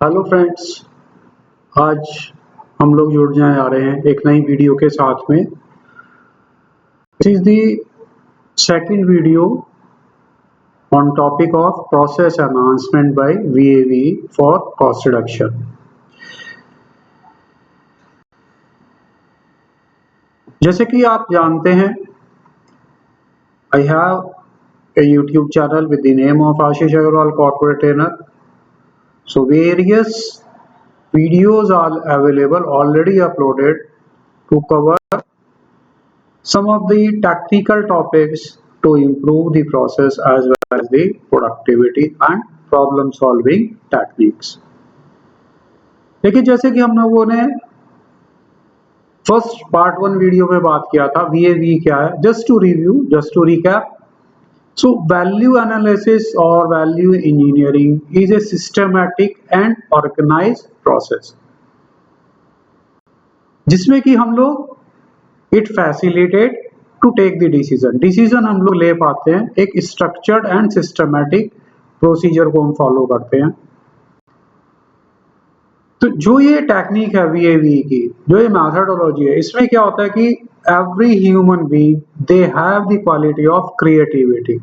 Hello friends, आज हम लोग जुड़ जाए आ रहे हैं एक नई वीडियो के साथ में। This is the second video on topic of process enhancement by VAV for cost reduction. जैसे कि आप जानते हैं, I have a YouTube channel with the name of Ashish Agarwal Corporate Trainer. So various videos are available already uploaded to cover some of the technical topics to improve the process as well as the productivity and problem solving techniques। देखिए, जैसे कि हम लोगों ने first part 1 video में बात किया था VAV क्या है, just to review, just to recap. So value analysis और value engineering is a systematic and organised process जिसमें कि हम लोग it facilitate to take the decision हम लोग ले पाते हैं। एक स्ट्रक्चर्ड एंड सिस्टमैटिक प्रोसीजर को हम फॉलो करते हैं। तो जो ये टेक्निक है VAV की, जो ये मेथोडोलॉजी है, इसमें क्या होता है कि every human being they have the quality of creativity.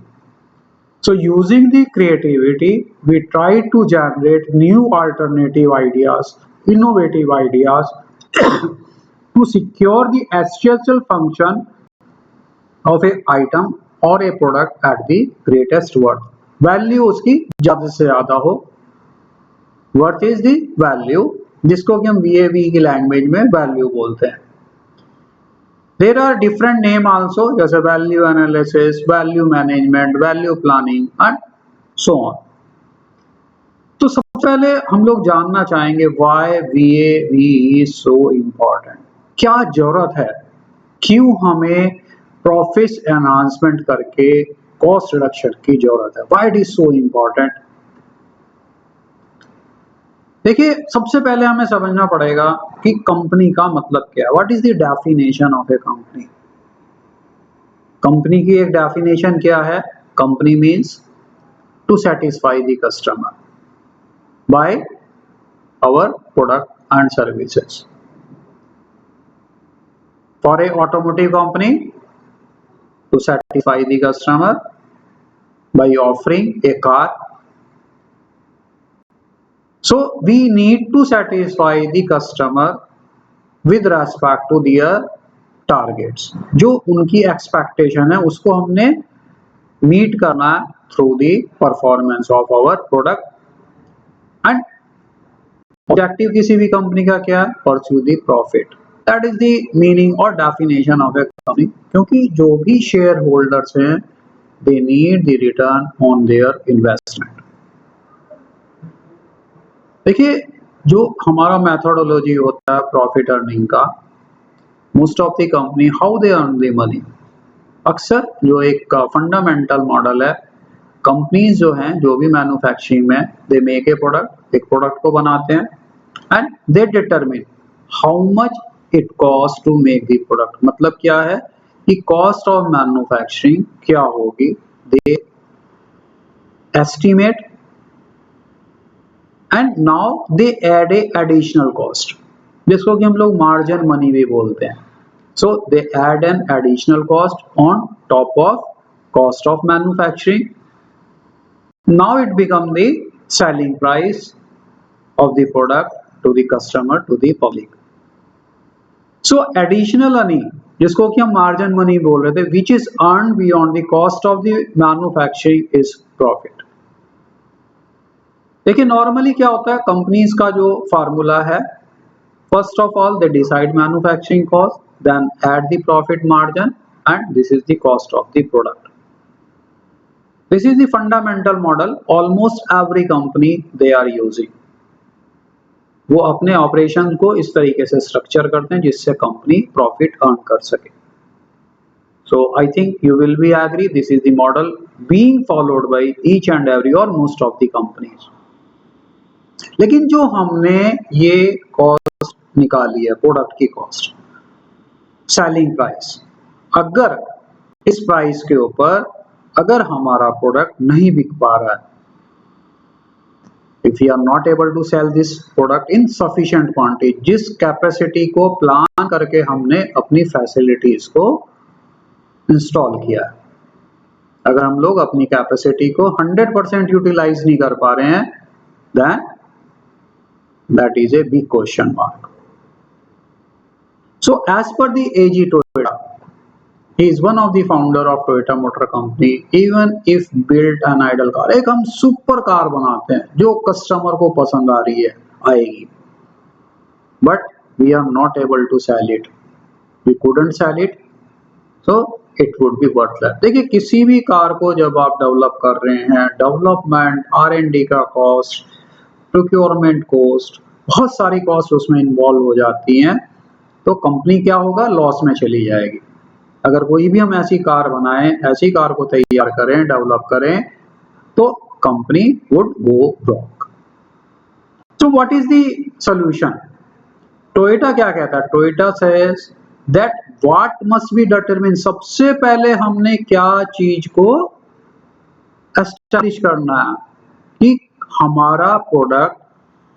So using the creativity, we try to generate new alternative ideas, innovative ideas to secure the essential function of a item or a product at the greatest worth। Value उसकी ज्यादा से ज्यादा हो, worth is the value, जिसको कि हम VAV की language में वैल्यू बोलते हैं। There are different name also, जैसे value analysis, value management, value planning and so on. तो सबसे पहले हम लोग जानना चाहेंगे why VAV is so important. क्या जरूरत है, क्यों हमें प्रॉफिट एनहांसमेंट करके कॉस्ट रिडक्शन की जरूरत है, why it is so important. देखिए, सबसे पहले हमें समझना पड़ेगा कि कंपनी का मतलब क्या है। What is the definition of a company. Company की एक डेफिनेशन क्या है। Company means to satisfy the customer by our product and services. For a automotive company, to satisfy the customer by offering a car. So we need to satisfy the customer with respect to their targets। जो उनकी expectation है उसको हमने meet करना है through the performance of our product. And objective किसी भी company का क्या है, pursue the profit. That is the meaning और डेफिनेशन ऑफ ए कंपनी। क्योंकि जो भी शेयर होल्डर्स हैं, they need the return on their investment. देखिए, जो हमारा मेथोडोलॉजी होता है प्रॉफिट अर्निंग का, most of the company how they earn the money. अक्सर जो एक फंडामेंटल मॉडल है, कंपनीज जो हैं, जो भी मैन्युफैक्चरिंग में, दे मेक ए प्रोडक्ट, एक प्रोडक्ट को बनाते हैं and they determine how much it cost to make the product. मतलब क्या है कि कॉस्ट ऑफ मैन्युफैक्चरिंग क्या होगी, they estimate and now they add a additional cost, जिसको कि हम लोग मार्जिन मनी भी बोलते हैं। So they add an additional cost on top of cost of manufacturing. Now it become the selling price of the product to the customer, to the public। So additional earning, जिसको कि हम margin money बोल रहे थे, which is earned beyond the cost of the manufacturing is profit। देखिए, normally क्या होता है, कंपनीज का जो फार्मूला है, first of all they decide manufacturing cost, then add the profit margin and this is the cost of the product. This is the fundamental model almost every company they are using. वो अपने operation को इस तरीके से structure करते हैं जिससे company profit earn कर सके। So I think you will be agree, this is the model being followed by each and every or most of the companies. लेकिन जो हमने ये कॉस्ट निकाली है, प्रोडक्ट की कॉस्ट, सेलिंग प्राइस, अगर इस प्राइस के ऊपर अगर हमारा प्रोडक्ट नहीं बिक पा रहा है, if you are not able to sell this product in sufficient quantity, जिस कैपेसिटी को प्लान करके हमने अपनी फैसिलिटीज को इंस्टॉल किया है, अगर हम लोग अपनी कैपेसिटी को 100% यूटिलाइज नहीं कर पा रहे हैं, then that is a big question mark. So as per the AG Toyoda, he is one of the founder of Toyota Motor Company. Even if built an idle car, एक हम super car बनाते हैं जो customer को पसंद आ रही है, आएगी, but we are not able to sell it. We couldn't sell it, so it would be worthless. देखिए किसी भी कार को जब आप डेवलप कर रहे हैं, डेवलपमेंट, R&D का कॉस्ट, प्रोक्योरमेंट कॉस्ट, बहुत सारी कॉस्ट उसमें इन्वॉल्व हो जाती हैं, तो कंपनी क्या होगा, लॉस में चली जाएगी। अगर कोई भी हम ऐसी कार बनाएं, ऐसी कार को तैयार करें, डेवलप करें, तो company would go broke. So what is the solution? Toyota क्या कहता है? Toyota says that what must be determine, सबसे पहले हमने क्या चीज को एस्टैब्लिश करना है कि हमारा प्रोडक्ट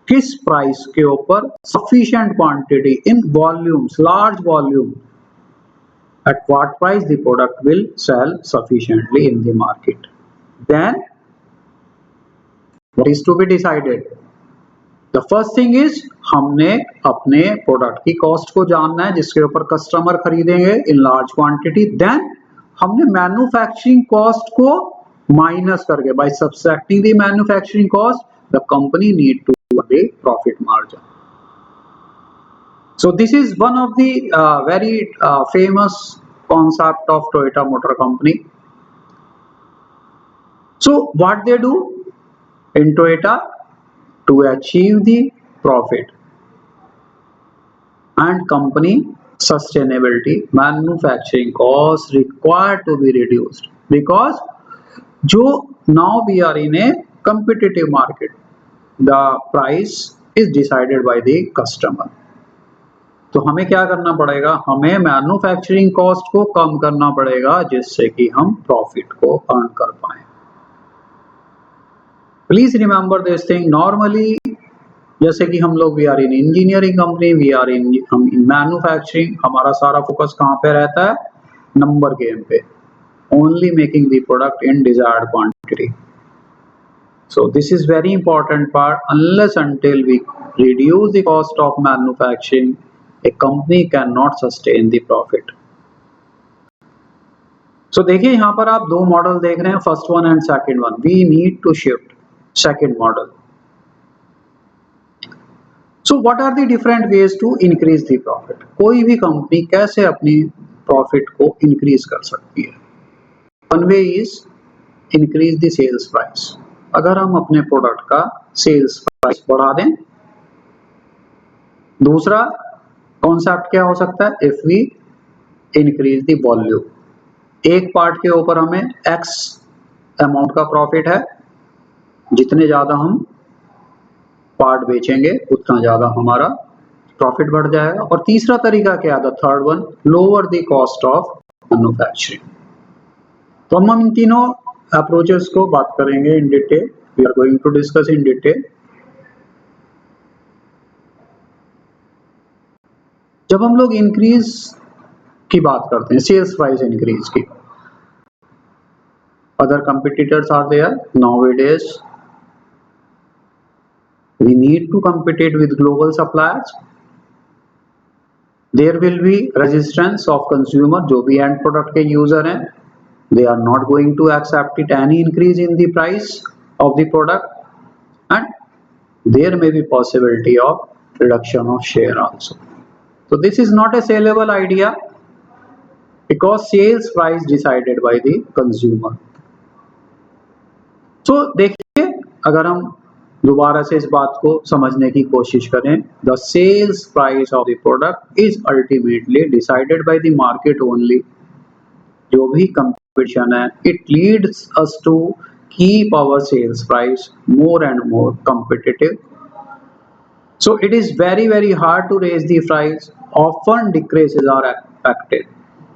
किस प्राइस के ऊपर sufficient quantity in volumes, large volume, at what price the product will sell sufficiently in the market. Then what is to be decided? The first thing is हमने अपने प्रोडक्ट की कॉस्ट को जानना है जिसके ऊपर कस्टमर खरीदेंगे इन लार्ज क्वांटिटी। देन हमने मैन्युफैक्चरिंग कॉस्ट को माइनस करके, by subtracting the manufacturing cost, the company need to the profit margin. So this is one of the very famous concept of Toyota Motor Company. So what they do in Toyota to achieve the profit and company sustainability, manufacturing costs required to be reduced, because now we are in a competitive market, the price is decided by the customer. तो हमें क्या करना पड़ेगा, हमें manufacturing cost को कम करना पड़ेगा जिससे कि हम प्रॉफिट को अर्न कर पाए। Please remember this thing. Normally जैसे कि हम लोग we are in engineering company, we are in manufacturing, हमारा सारा फोकस कहाँ पे रहता है, नंबर गेम पे, only making the product in desired quantity. So this is very important part. Unless until we reduce the cost of manufacturing, a company cannot sustain the profit. So देखिए यहाँ पर आप दो मॉडल देख रहे हैं, first one and second one. We need to shift second model. So what are the different ways to increase the profit? कोई भी कंपनी कैसे अपनी प्रॉफिट को इंक्रीज कर सकती है? One way is increase the sales price. अगर हम अपने प्रोडक्ट का सेल्स प्राइस बढ़ा दें। दूसरा कॉन्सेप्ट क्या हो सकता है, if we increase the volume, एक पार्ट के ऊपर हमें एक्स अमाउंट का प्रॉफिट है, जितने ज्यादा हम पार्ट बेचेंगे उतना ज्यादा हमारा प्रॉफिट बढ़ जाएगा। और तीसरा तरीका क्या है, the third one, lower the cost of manufacturing. तो हम इन तीनों अप्रोचेस को बात करेंगे in detail, we are going to discuss in detail. जब हम लोग इंक्रीज की बात करते हैं, सेल्स प्राइस इंक्रीज की, other competitors are there nowadays, we need to compete with global suppliers, there will be resistance of consumer, जो भी एंड प्रोडक्ट के यूजर हैं, they are not going to accept it any increase in the price of the product, and there may be possibility of reduction of share also. So this is not a saleable idea because sales price decided by the consumer. So देखिए, अगर हम दोबारा से इस बात को समझने की कोशिश करें, the sales price of the product is ultimately decided by the market only. जो भी competition है, it leads us to keep our sales price more and more competitive. So it is very very hard to raise the price, often decreases are affected.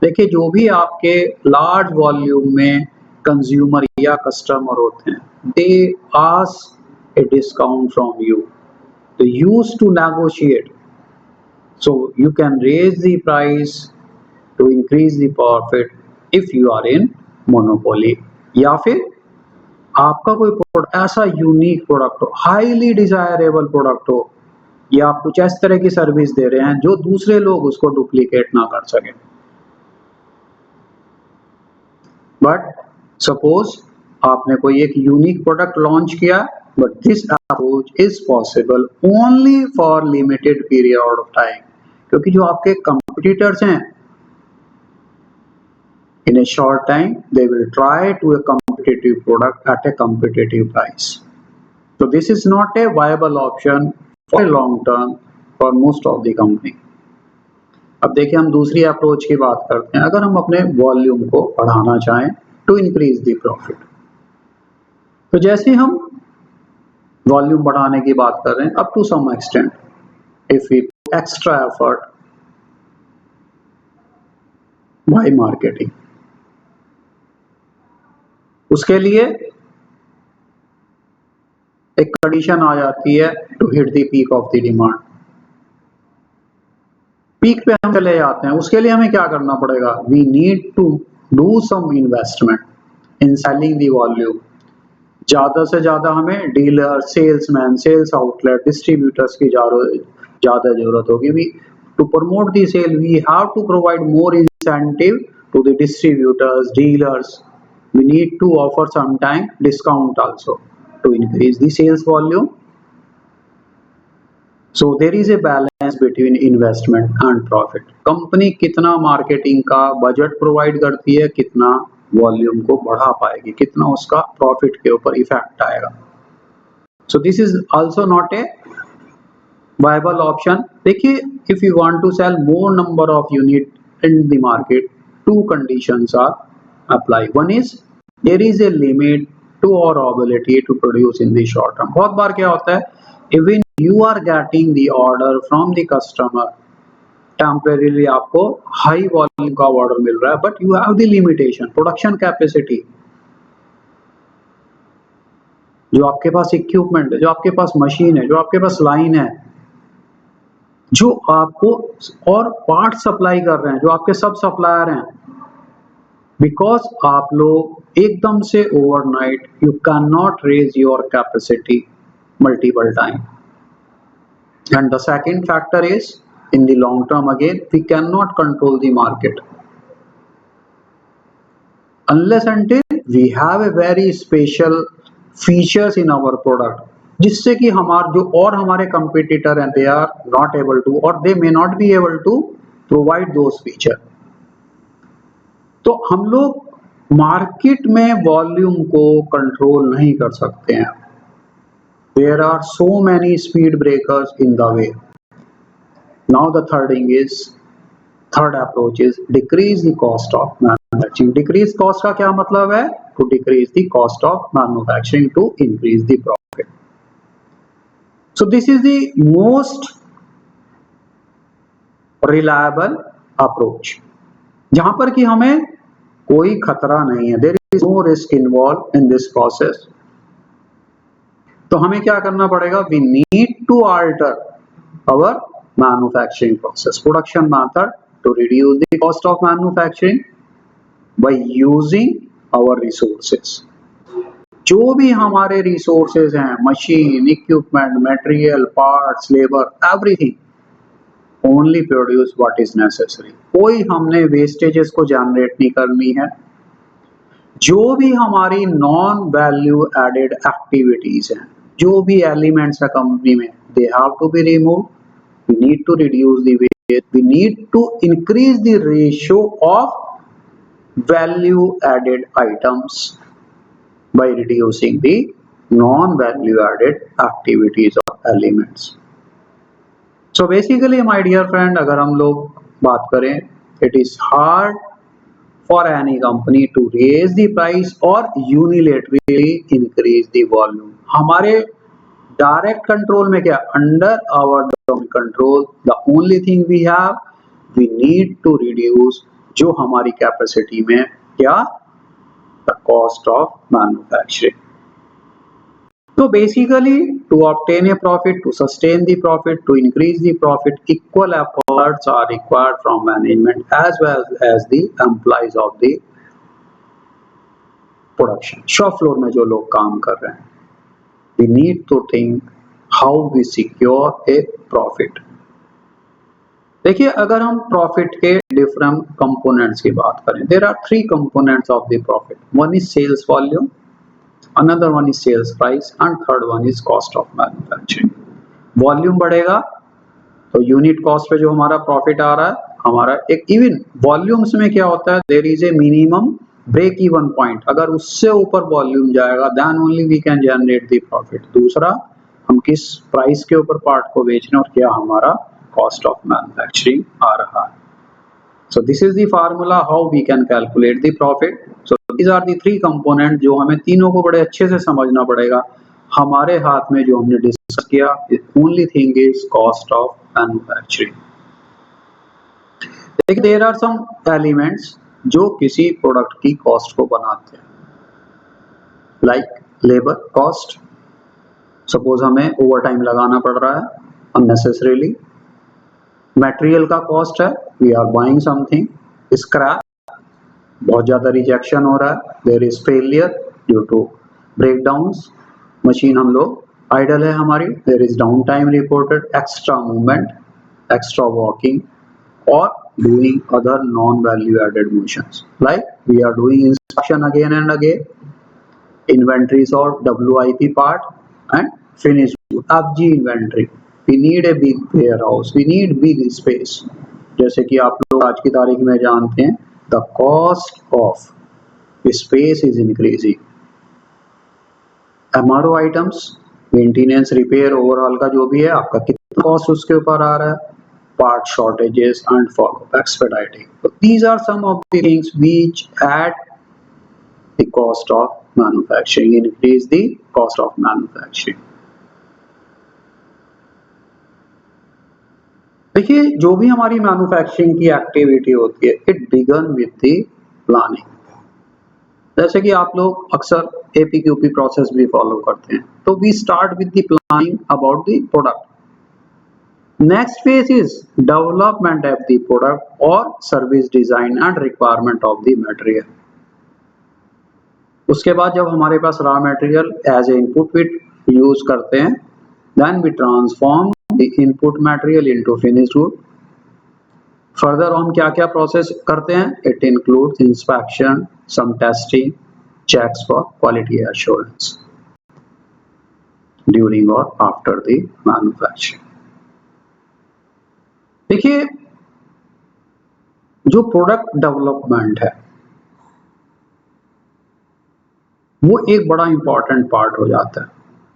देखिए, जो भी आपके large volume में consumer या customer होते हैं, they ask a discount from you. They used to negotiate. So you can raise the price to increase the profit if you are in monopoly. या फिर आपका कोई प्रोडक्ट ऐसा यूनिक प्रोडक्ट हो, हाईली डिजायरेबल प्रोडक्ट हो, या आप कुछ इस तरह की सर्विस दे रहे हैं जो दूसरे लोग उसको डुप्लीकेट ना कर सके. बट सपोज आपने कोई एक यूनिक प्रोडक्ट लॉन्च किया, but this approach is possible only for limited period of time, क्योंकि जो आपके कंपटीटर्स हैं, in a short time they will try to a competitive product at a competitive price. So this is not a viable option for a long term for most of the company. अब देखिए हम दूसरी approach की बात करते हैं. अगर हम अपने वॉल्यूम को बढ़ाना चाहें टू इंक्रीज द प्रॉफिट, तो जैसे हम वॉल्यूम बढ़ाने की बात कर रहे हैं, up to some extent if we extra effort by marketing, उसके लिए एक कंडीशन आ जाती है to hit the peak of the demand. Peak पे हम चले जाते हैं, उसके लिए हमें क्या करना पड़ेगा? We need to do some investment in selling the volume. ज्यादा से ज्यादा हमें dealer, salesman, sales outlet, distributors की ज्यादा जरूरत होगी. We to promote the sale we have to provide more incentive to the distributors, dealers. We need to offer sometime discount also to increase the sales volume. So there is a balance between investment and profit. Company कितना marketing का budget provide करती है, कितना volume को बढ़ा पाएगी, कितना उसका प्रॉफिट के ऊपर इफेक्ट आएगा. So this is also not a viable option. देखिए, if you want to sell more number of unit in the market, two conditions are apply. One is there is a limit to our ability to produce in the short term. बहुत बार क्या होता है, even you are getting the order from the customer, temporarily आपको high volume का order मिल रहा है, but you have the limitation, production capacity. जो आपके पास इक्विपमेंट है, जो आपके पास मशीन है, जो आपके पास लाइन है, जो आपको और पार्ट सप्लाई कर रहे हैं, जो आपके सब सप्लायर हैं, बिकॉज आप लोग एकदम से overnight you can not raise your capacity multiple time. And the second factor is in the long term again we can not control the market unless until we have a very special features in our product, जिससे कि हमारे competitor हैं, they are not able to or they may not be able to provide those feature. तो हम लोग market में volume को control नहीं कर सकते हैं. There are so many speed breakers in the way. Now the third approach is decrease the cost of manufacturing. Decrease cost का क्या मतलब है? To decrease the cost of manufacturing to increase the profit. So this is the most reliable approach, जहां पर कि हमें कोई खतरा नहीं है. There is no risk involve in this process. तो हमें क्या करना पड़ेगा? We need to alter our manufacturing process, production method to reduce the cost of manufacturing by using our resources. जो भी हमारे रिसोर्सेज हैं, machine, equipment, material, parts, labour, everything, only produce what is necessary. कोई हमने vestiges को generate नहीं करनी है. जो भी हमारी नॉन वैल्यू एडेड एक्टिविटीज हैं, जो भी एलिमेंट्स है कंपनी में, they have to be removed. We need to reduce the waste, we need to increase the ratio of value added items by reducing the non-value added activities or elements. So basically my dear friend, अगर हम लोग बात करें, it is hard for any company to raise the price or unilaterally increase the volume. हमारे direct control में क्या? Under our control, the only thing we have, we need to reduce जो हमारी कैपेसिटी में क्या? The cost of manufacturing. So basically, to obtain a profit, to sustain the profit, to increase the profit, equal efforts are required from management as well as the employees of the production. Shop floor में जो लोग काम कर रहे हैं, we need to think how we secure a profit. देखिए, अगर हम प्रॉफिट के डिफरेंट कंपोनेंट्स की बात करें, there are three components of the profit. One is sales volume, another one is sales price and third one is cost of manufacturing. Volume बढ़ेगा तो unit cost पे जो हमारा प्रॉफिट आ रहा है, हमारा एक इवन वॉल्यूम्स में क्या होता है, there is a minimum break even point. अगर उससे ऊपर वॉल्यूम जाएगा then only we can generate the profit. दूसरा, हम किस प्राइस के ऊपर पार्ट को बेच रहे हैं और क्या हमारा कॉस्ट ऑफ मैन्युफैक्चरिंग आ रहा है. So this is the formula how we can calculate the profit. So these are the three components जो हमें तीनों को बड़े अच्छे से समझना पड़ेगा. हमारे हाथ में जो हमने डिस्कस किया, the only thing is cost of manufacturing. देखिए, there are some elements जो किसी प्रोडक्ट की कॉस्ट को बनाते हैं, like labor cost. सपोज हमें ओवर टाइम लगाना पड़ रहा है unnecessarily. मटेरियल का कॉस्ट है, we are buying something, scrap, बहुत ज़्यादा रिजेक्शन हो रहा है, there is failure due to breakdowns, machine हम लोग आइडल है हमारी, there is down time reported, extra movement, extra walking or doing other non value added motions like we are doing inspection again and again, inventories or WIP part and finished FG inventory. We need a big warehouse, we need big space. जैसे कि आप लोग आज की तारीख में जानते हैं, the cost of space is increasing. MRO items, maintenance, repair, overall का जो भी है, आपका कितना कॉस्ट उसके ऊपर आ रहा है, part shortages and follow expediting. So these are some of the things which add the cost of manufacturing, increase the cost of manufacturing. देखिए, जो भी हमारी मैन्युफैक्चरिंग की एक्टिविटी होती है, it began with the planning. जैसे कि आप लोग अक्सर APQP प्रोसेस भी फॉलो करते हैं, तो we start with the planning about the product. Next phase is development of the product or service design and requirement of the material. उसके बाद जब हमारे पास raw material as a input use करते हैं, then we transform the input material into finished good. Further हम क्या क्या प्रोसेस करते हैं, it includes inspection, some testing, checks for quality assurance during or after the manufacturing. देखिए, जो product development है वो एक बड़ा इंपॉर्टेंट पार्ट हो जाता है.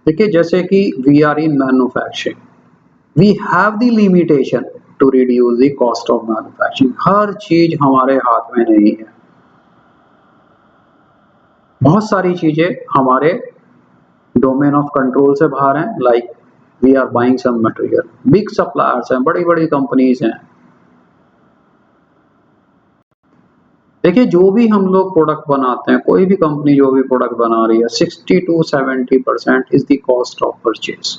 देखिए, जैसे कि we are in manufacturing, we have the limitation to reduce the cost of manufacturing. हर चीज हमारे हाथ में नहीं है, बहुत सारी चीजें हमारे डोमेन ऑफ कंट्रोल से बाहर हैं, like we are buying some material, big suppliers हैं, बड़ी बड़ी कंपनीज हैं. देखिए, जो भी हम लोग प्रोडक्ट बनाते हैं, कोई भी कंपनी जो भी प्रोडक्ट बना रही है, 60 to 70% is the cost of purchase.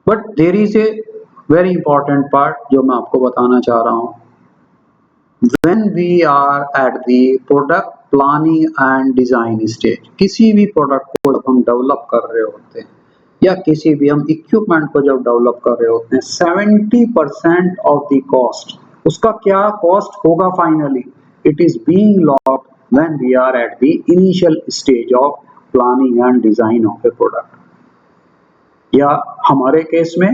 But there is a very important part जो मैं आपको बताना चाह रहा हूँ. When we are at the product planning and design stage, किसी भी प्रोडक्ट को जब हम डेवलप कर रहे होते हैं या किसी भी हम इक्विपमेंट को जब डेवलप कर रहे होते हैं, 70% ऑफ द कॉस्ट, उसका क्या कॉस्ट होगा finally, it is being locked when we are at the initial stage of planning and design of a product. या हमारे केस में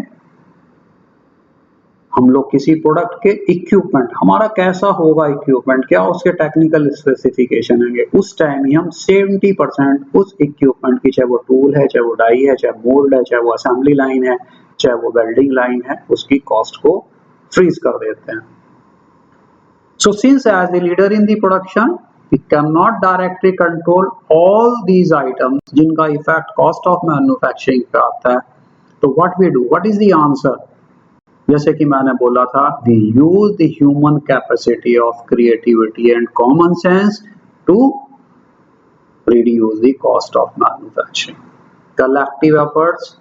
हम लोग किसी प्रोडक्ट के इक्विपमेंट, हमारा कैसा होगा इक्विपमेंट, क्या उसके टेक्निकल स्पेसिफिकेशन होंगे, उस टाइम ही हम 70% उस इक्विपमेंट की, चाहे वो टूल है, चाहे वो डाई है, चाहे मोल्ड है, चाहे वो असेंबली लाइन है, चाहे वो वेल्डिंग लाइन है, उसकी कॉस्ट को फ्रीज कर देते हैं. So since as the leader in the production we cannot directly control all these items जिनका इफेक्ट कॉस्ट ऑफ मैन्युफैक्चरिंग पे आता है, तो what we do, what is the answer? जैसे कि मैंने बोला था, we use the human capacity of creativity and common sense to reduce the cost of manufacturing. Collective efforts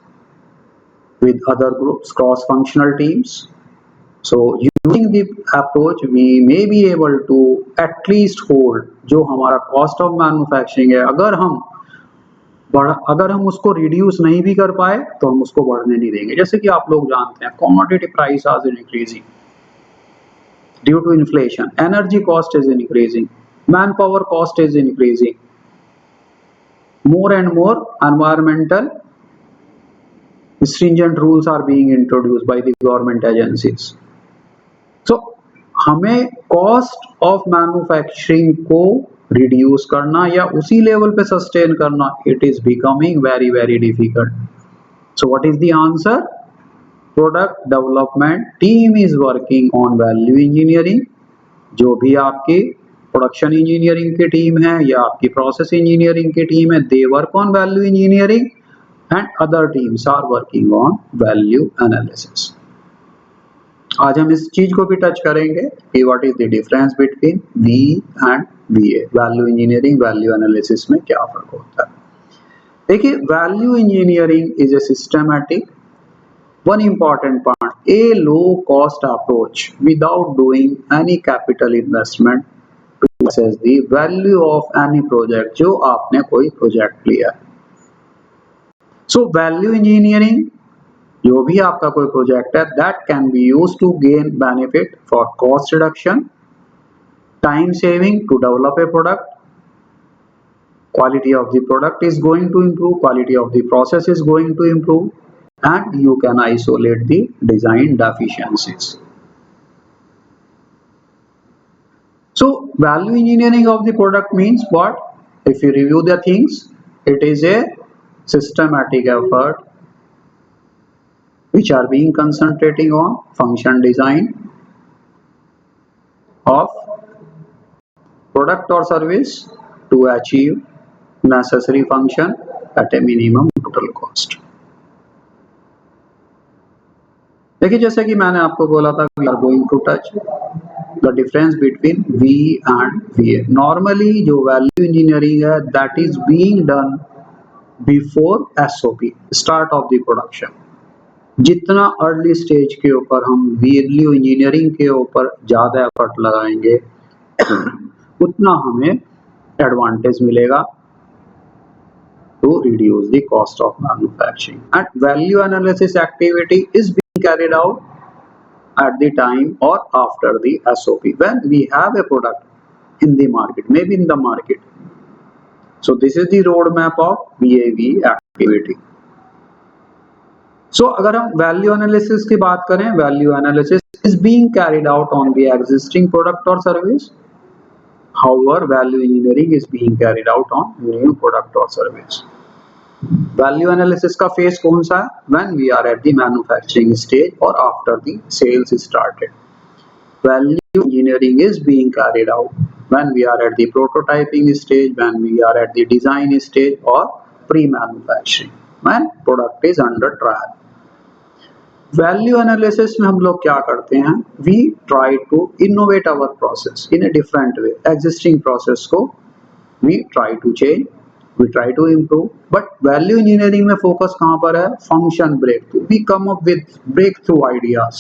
with other groups, cross-functional teams. So using the approach, we may be able to at least hold जो हमारा cost of manufacturing है, अगर हम उसको reduce नहीं भी कर पाए तो हम उसको बढ़ने नहीं देंगे। जैसे कि आप लोग जानते हैं commodity price is increasing due to inflation, energy cost is increasing, manpower cost is increasing, more and more environmental stringent rules are being introduced by the government agencies. So हमें कॉस्ट ऑफ मैन्युफैक्चरिंग को reduce करना या उसी level पे sustain करना, it is becoming very very difficult. So what is the answer? Product development team is working on value engineering. जो भी आपकी प्रोडक्शन इंजीनियरिंग की टीम है या आपकी प्रोसेस इंजीनियरिंग की टीम है, they work on value engineering and other teams are working on value analysis. आज हम इस चीज को भी टच करेंगे कि what is the difference between V and VA, value engineering value analysis में क्या फर्क होता है. देखिए, value engineering is a systematic, one important part, a low cost approach without doing any capital investment to assess the value of any project. जो आपने कोई project लिया है, सो वैल्यू इंजीनियरिंग जो भी आपका कोई प्रोजेक्ट है, that can be used to gain benefit for cost reduction, time saving to develop a product, quality of the product is going to improve, quality of the process is going to improve, and you can isolate the design deficiencies. So value engineering of the product means what? If you review the things, it is a systematic effort which are being concentrating on function design of product or service to achieve necessary function at a minimum total cost. देखिए, जैसे कि मैंने आपको बोला था, we are going to touch the difference between V and VA. Normally जो value engineering है, that is being done before SOP, start of the production. जितना अर्ली स्टेज के ऊपर हम वैल्यू इंजीनियरिंग के ऊपर ज़्यादा एफर्ट लगाएंगे उतना हमें एडवांटेज मिलेगा to reduce the cost of manufacturing. And value analysis activity is being carried out at the time or after the SOP when we have a product in the market, maybe in the market. So this is the roadmap of VAV activity. So अगर हम value analysis की बात करें, value analysis is being carried out on the existing product or service. However, value engineering is being carried out on new product or service. Value analysis का phase कौन सा है? When we are at the manufacturing stage or after the sales started. Value engineering is being carried out when we are at the prototyping stage, when we are at the design stage or pre-manufacturing, when product is under trial. Value analysis में हम लोग क्या करते हैं? We try to innovate our process in a different way. Existing process को we try to change, we try to improve. But value engineering में focus कहाँ पर है? Function breakthrough. We come up with breakthrough ideas.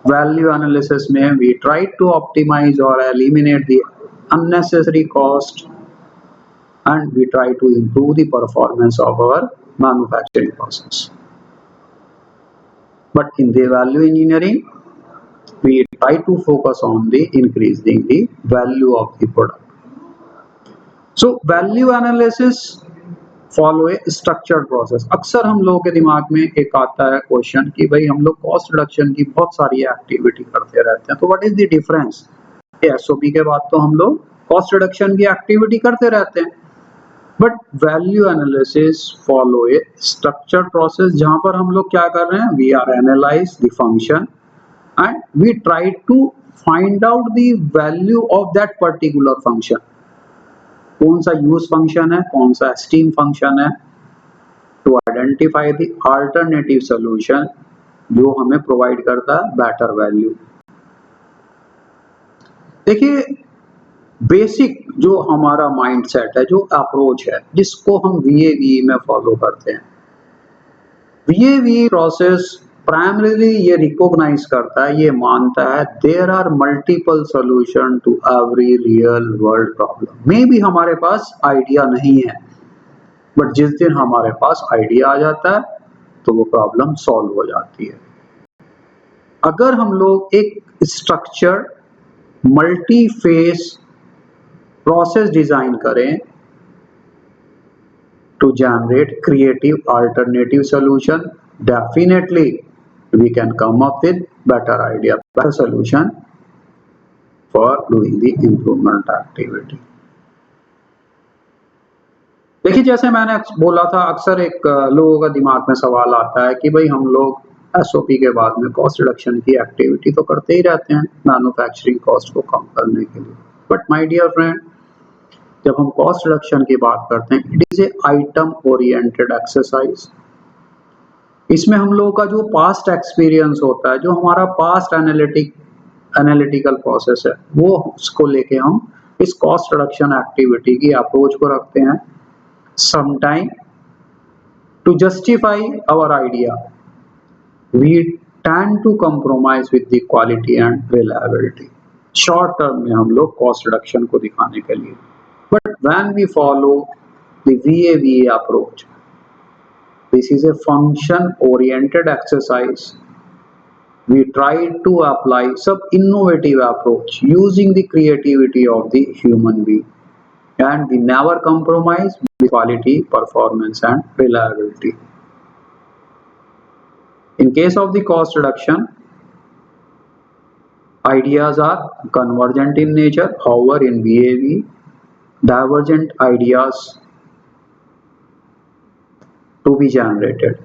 Value analysis में we try to optimise or eliminate the unnecessary cost and we try to improve the performance of our manufacturing process. But in the value engineering, we try to focus on the increasing the value of the product. So value analysis follow a structured process. अक्सर हम लोगों के दिमाग में एक आता है question कि भाई हम लोग कॉस्ट रिडक्शन की बहुत सारी एक्टिविटी करते रहते हैं, तो what is the difference? SOP के बाद तो हम लोग कॉस्ट रिडक्शन की एक्टिविटी करते रहते हैं, but value analysis follow a structured process जहां पर हम लोग क्या कर रहे हैं? We are analyse the function and we try to find out the value of that particular function. कौन सा यूज फंक्शन है, कौन सा एस्टीम फंक्शन है, to identify the alternative solution जो हमें प्रोवाइड करता है बेटर वैल्यू. देखिए, बेसिक जो हमारा माइंडसेट है, जो अप्रोच है, जिसको हम VAVE में फॉलो करते हैं। VAVE प्रोसेस प्राइमरीली ये रिकॉग्नाइज करता है, ये मानता है there are multiple solution to every real world problem. May be हमारे पास आइडिया नहीं है, बट जिस दिन हमारे पास आइडिया आ जाता है तो वो प्रॉब्लम सॉल्व हो जाती है। अगर हम लोग एक structure multi face process design करें to generate creative alternative solution, definitely we can come up with better idea, better solution for doing the improvement activity. देखिए, जैसे मैंने बोला था, अक्सर एक लोगों का दिमाग में सवाल आता है कि भाई हम लोग SOP के बाद में कॉस्ट रिडक्शन की एक्टिविटी तो करते ही रहते हैं मैन्युफैक्चरिंग कॉस्ट को कम करने के लिए, बट माय डियर फ्रेंड, जब हम कॉस्ट रिडक्शन की बात करते हैं, it is a item oriented exercise. इसमें हम लोगों का जो पास्ट एक्सपीरियंस होता है, जो हमारा पास्ट एनालिटिकल प्रोसेस है, वो उसको लेके हम इस कॉस्ट रिडक्शन एक्टिविटी की अप्रोच को रखते हैं। Sometime to justify our idea we tend to compromise with the quality and reliability. Short term में हम लोग कॉस्ट रिडक्शन को दिखाने के लिए, but when we follow the VAVE approach, this is a function oriented exercise. We try to apply some innovative approach using the creativity of the human being, and we never compromise with quality, performance and reliability. In case of the cost reduction, ideas are convergent in nature. However, in VAVE, divergent ideas to be generated.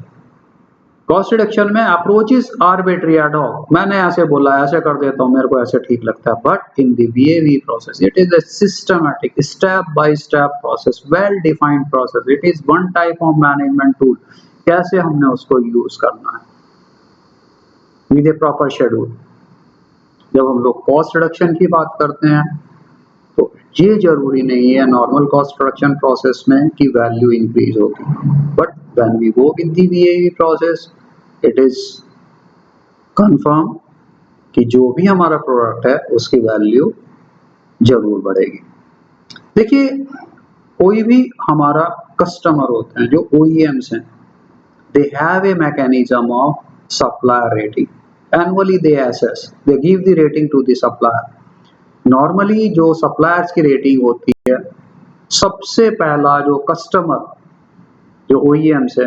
Cost reduction में approaches arbitrary ad hoc, मैंने ऐसे बोला, ऐसे कर देता हूँ, मेरे को ऐसे ठीक लगता है, but in the VAVE process it is a systematic step by step process, well defined process. It is one type of management tool. कैसे हमने उसको यूज करना है विद ए प्रॉपर शेड्यूल। जब हम लोग कॉस्ट रिडक्शन की बात करते हैं तो ये जरूरी नहीं है नॉर्मल कॉस्ट प्रोडक्शन प्रोसेस में कि वैल्यू इंक्रीज होगी, but when we go with the VAVE process it is confirm कि जो भी हमारा प्रोडक्ट है उसकी वैल्यू जरूर बढ़ेगी। देखिए, कोई भी हमारा कस्टमर होते हैं जो OEMs हैं, they have a mechanism of supplier rating. Annually they assess, they give the rating to the supplier. Normally जो सप्लायर्स की रेटिंग होती है, सबसे पहला जो कस्टमर जो OEMs है,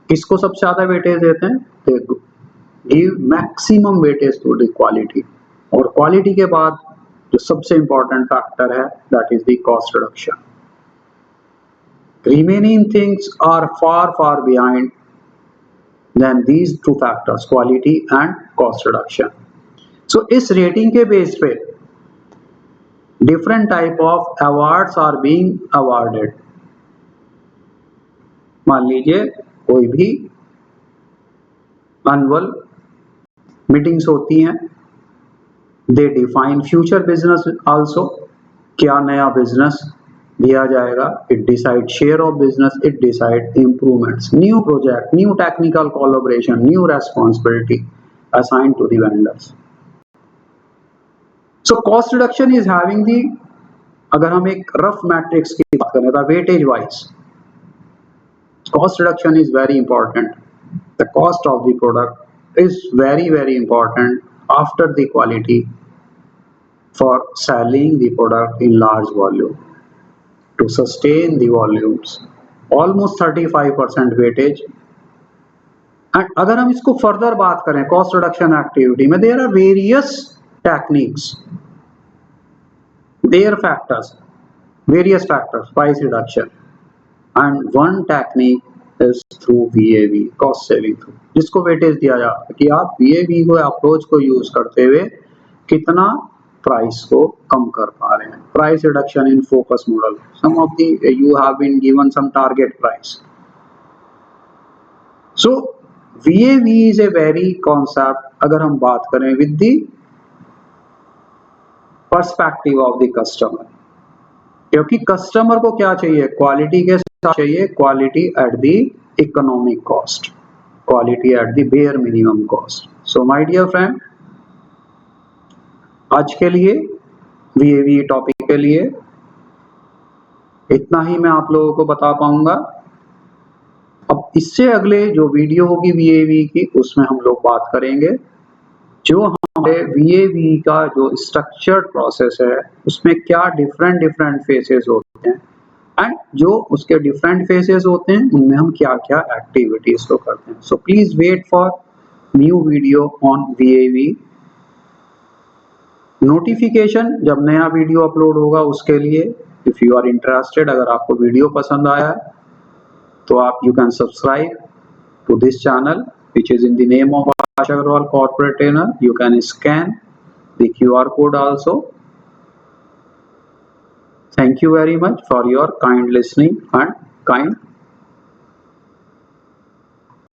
किसको सबसे ज्यादा वेटेज देते हैं? They give maximum weightage to the quality, और क्वालिटी के बाद जो सबसे इंपॉर्टेंट फैक्टर है that is the cost reduction. Remaining things are far far behind then these two factors, quality and cost reduction. So इस rating के base पे different type of awards are being awarded. मान लीजिए कोई भी annual meetings होती हैं, they define future business also, क्या नया बिजनेस दिया जाएगा, it decide share of business, it decide improvements, new project, new technical collaboration, new responsibility assigned to the vendors. So cost reduction is having the, अगर हम एक rough matrix की बात करें तो weightage wise cost reduction is very important. The cost of the product is very important after the quality for selling the product in large volume to sustain the volumes, almost 35% weightage. And अगर हम इसको further बात करें cost reduction activity में, there are various techniques, their factors, various factors, price reduction, and one technique is through VAVE, cost saving through, जिसको weightage दिया जाता है कि आप VAVE को अप्रोच को यूज करते हुए कितना प्राइस को कम कर पा रहे हैं। Price reduction in focus model, some of the you have been given some target price. So VAVE is a very concept. अगर हम बात करें with the perspective of the customer, क्योंकि कस्टमर को क्या चाहिए, क्वालिटी के साथ चाहिए, quality at the economic cost, quality at the bare minimum cost. So my dear friend, आज के लिए VAVE टॉपिक के लिए इतना ही मैं आप लोगों को बता पाऊंगा। अब इससे अगले जो वीडियो होगी VAVE की, उसमें हम लोग बात करेंगे जो हमारे VAVE का जो स्ट्रक्चर्ड प्रोसेस है उसमें क्या डिफरेंट फेसेस होते हैं, एंड जो उसके डिफरेंट फेसेस होते हैं उनमें हम क्या क्या एक्टिविटीज को करते हैं। So please wait for new video on VAVE। Notification जब नया वीडियो अपलोड होगा उसके लिए, इफ यू आर इंटरेस्टेड, अगर आपको वीडियो पसंद आया तो आप you can subscribe to this channel which is in the name of Akash Agarwal Corporate Trainer. You can scan the QR code also. Thank you very much for your kind listening and kind